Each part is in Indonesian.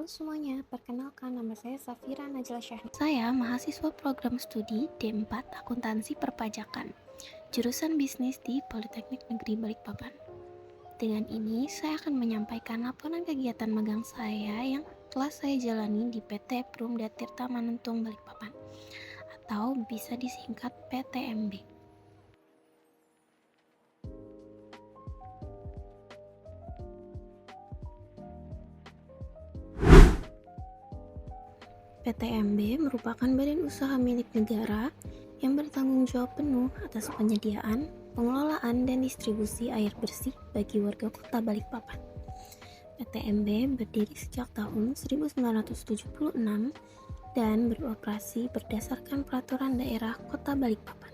Halo semuanya, perkenalkan nama saya Safira Najla Syahna. Saya mahasiswa program studi D4 Akuntansi Perpajakan, jurusan bisnis di Politeknik Negeri Balikpapan. Dengan ini, saya akan menyampaikan laporan kegiatan magang saya yang telah saya jalani di PT Perumda Tirta Manuntung Balikpapan, atau bisa disingkat PTMB. PTMB merupakan badan usaha milik negara yang bertanggung jawab penuh atas penyediaan, pengelolaan, dan distribusi air bersih bagi warga Kota Balikpapan. PTMB berdiri sejak tahun 1976 dan beroperasi berdasarkan peraturan daerah Kota Balikpapan.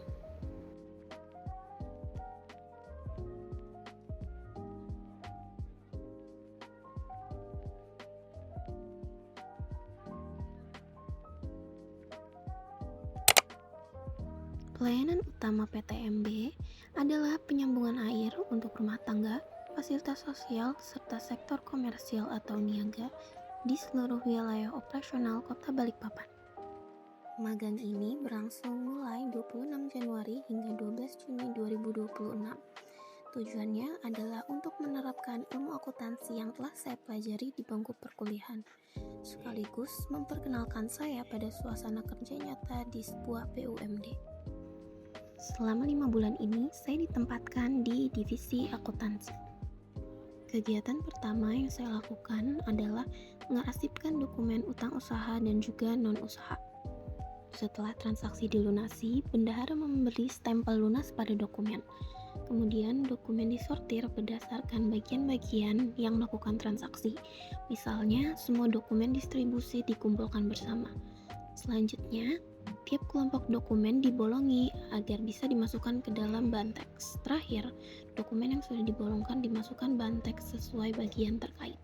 Pelayanan utama PTMB adalah penyambungan air untuk rumah tangga, fasilitas sosial, serta sektor komersial atau niaga di seluruh wilayah operasional Kota Balikpapan. Magang ini berlangsung mulai 26 Januari hingga 12 Juni 2026. Tujuannya adalah untuk menerapkan ilmu akuntansi yang telah saya pelajari di bangku perkuliahan, sekaligus memperkenalkan saya pada suasana kerja nyata di sebuah BUMD. Selama 5 bulan ini, saya ditempatkan di divisi akuntansi. Kegiatan pertama yang saya lakukan adalah mengarsipkan dokumen utang usaha dan juga non-usaha. Setelah transaksi dilunasi, bendahara memberi stempel lunas pada dokumen. Kemudian dokumen disortir berdasarkan bagian-bagian yang melakukan transaksi. Misalnya, semua dokumen distribusi dikumpulkan bersama. Selanjutnya, tiap kelompok dokumen dibolongi agar bisa dimasukkan ke dalam bahan teks. Terakhir, dokumen yang sudah dibolongkan dimasukkan bahan teks sesuai bagian terkait.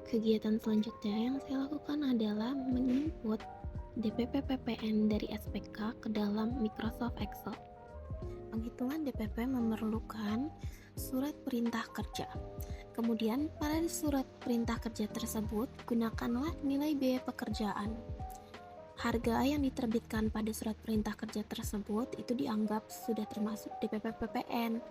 Kegiatan selanjutnya yang saya lakukan adalah menginput DPP PPN dari SPK ke dalam Microsoft Excel. Penghitungan DPP memerlukan surat perintah kerja. Kemudian, pada surat perintah kerja tersebut, gunakanlah nilai biaya pekerjaan. Harga yang diterbitkan pada surat perintah kerja tersebut itu dianggap sudah termasuk DPP PPN.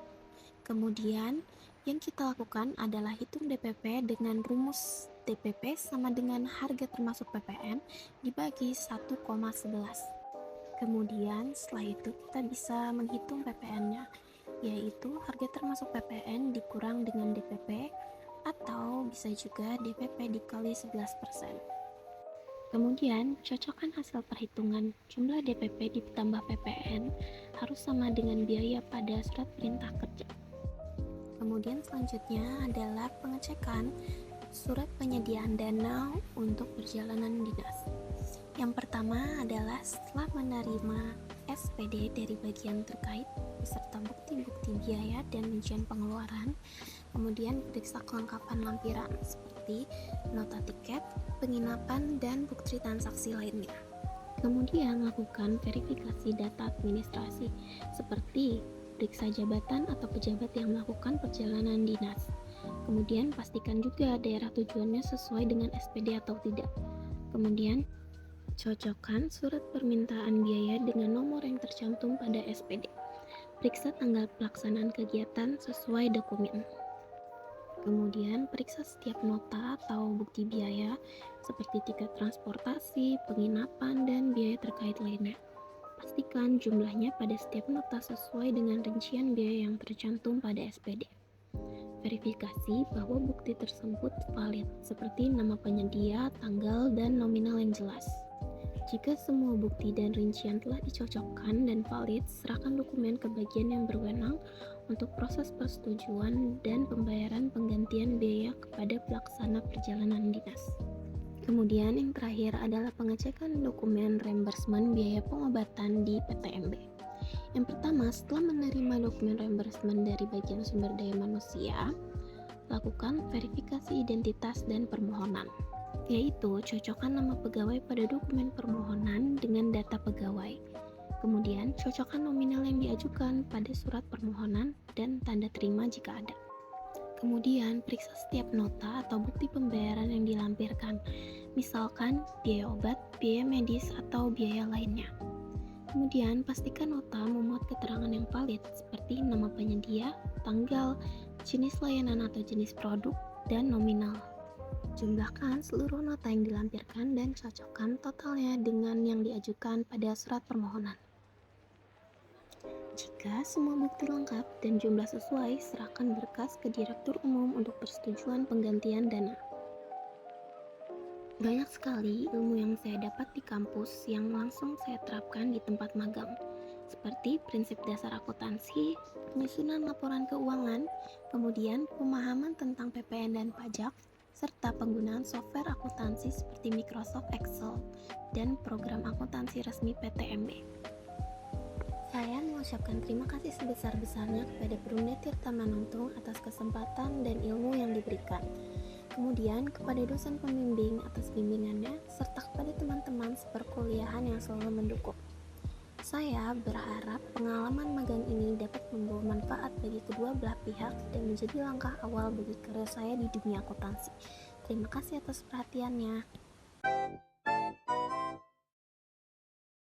Kemudian, yang kita lakukan adalah hitung DPP dengan rumus DPP sama dengan harga termasuk PPN dibagi 1,11. Kemudian, setelah itu kita bisa menghitung PPN-nya, yaitu harga termasuk PPN dikurang dengan DPP, atau bisa juga DPP dikali 11%. Kemudian, cocokkan hasil perhitungan jumlah DPP ditambah PPN harus sama dengan biaya pada surat perintah kerja. Kemudian selanjutnya adalah pengecekan surat penyediaan dana untuk perjalanan dinas. Yang pertama adalah setelah menerima SPD dari bagian terkait beserta bukti-bukti biaya dan rincian pengeluaran, kemudian periksa kelengkapan lampiran seperti nota tiket, penginapan, dan bukti transaksi lainnya. Kemudian lakukan verifikasi data administrasi seperti periksa jabatan atau pejabat yang melakukan perjalanan dinas. Kemudian pastikan juga daerah tujuannya sesuai dengan SPD atau tidak. Kemudian cocokkan surat permintaan biaya dengan nomor yang tercantum pada SPD. Periksa tanggal pelaksanaan kegiatan sesuai dokumen. Kemudian periksa setiap nota atau bukti biaya seperti tiket transportasi, penginapan, dan biaya terkait lainnya. Pastikan jumlahnya pada setiap nota sesuai dengan rincian biaya yang tercantum pada SPD. Verifikasi bahwa bukti tersebut valid seperti nama penyedia, tanggal, dan nominal yang jelas. Jika semua bukti dan rincian telah dicocokkan dan valid, serahkan dokumen ke bagian yang berwenang untuk proses persetujuan dan pembayaran penggantian biaya kepada pelaksana perjalanan dinas. Kemudian yang terakhir adalah pengecekan dokumen reimbursement biaya pengobatan di PTMB. Yang pertama, setelah menerima dokumen reimbursement dari bagian sumber daya manusia, lakukan verifikasi identitas dan permohonan, yaitu cocokkan nama pegawai pada dokumen permohonan dengan data pegawai. Kemudian, cocokkan nominal yang diajukan pada surat permohonan dan tanda terima jika ada. Kemudian, periksa setiap nota atau bukti pembayaran yang dilampirkan, misalkan biaya obat, biaya medis, atau biaya lainnya. Kemudian, pastikan nota memuat keterangan yang valid seperti nama penyedia, tanggal, jenis layanan atau jenis produk, dan nominal. Jumlahkan seluruh nota yang dilampirkan dan cocokkan totalnya dengan yang diajukan pada surat permohonan. Jika semua bukti lengkap dan jumlah sesuai, serahkan berkas ke Direktur Umum untuk persetujuan penggantian dana. Banyak sekali ilmu yang saya dapat di kampus yang langsung saya terapkan di tempat magang, seperti prinsip dasar akuntansi, penyusunan laporan keuangan, kemudian pemahaman tentang PPN dan pajak, serta penggunaan software akuntansi seperti Microsoft Excel dan program akuntansi resmi PTMB. Saya mengucapkan terima kasih sebesar-besarnya kepada Perumda Tirta Manuntung atas kesempatan dan ilmu yang diberikan. Kemudian kepada dosen pembimbing atas bimbingannya, serta kepada teman-teman seperkuliahan yang selalu mendukung. Saya berharap pengalaman magang ini dapat membawa manfaat bagi kedua belah pihak dan menjadi langkah awal bagi karir saya di dunia akuntansi. Terima kasih atas perhatiannya.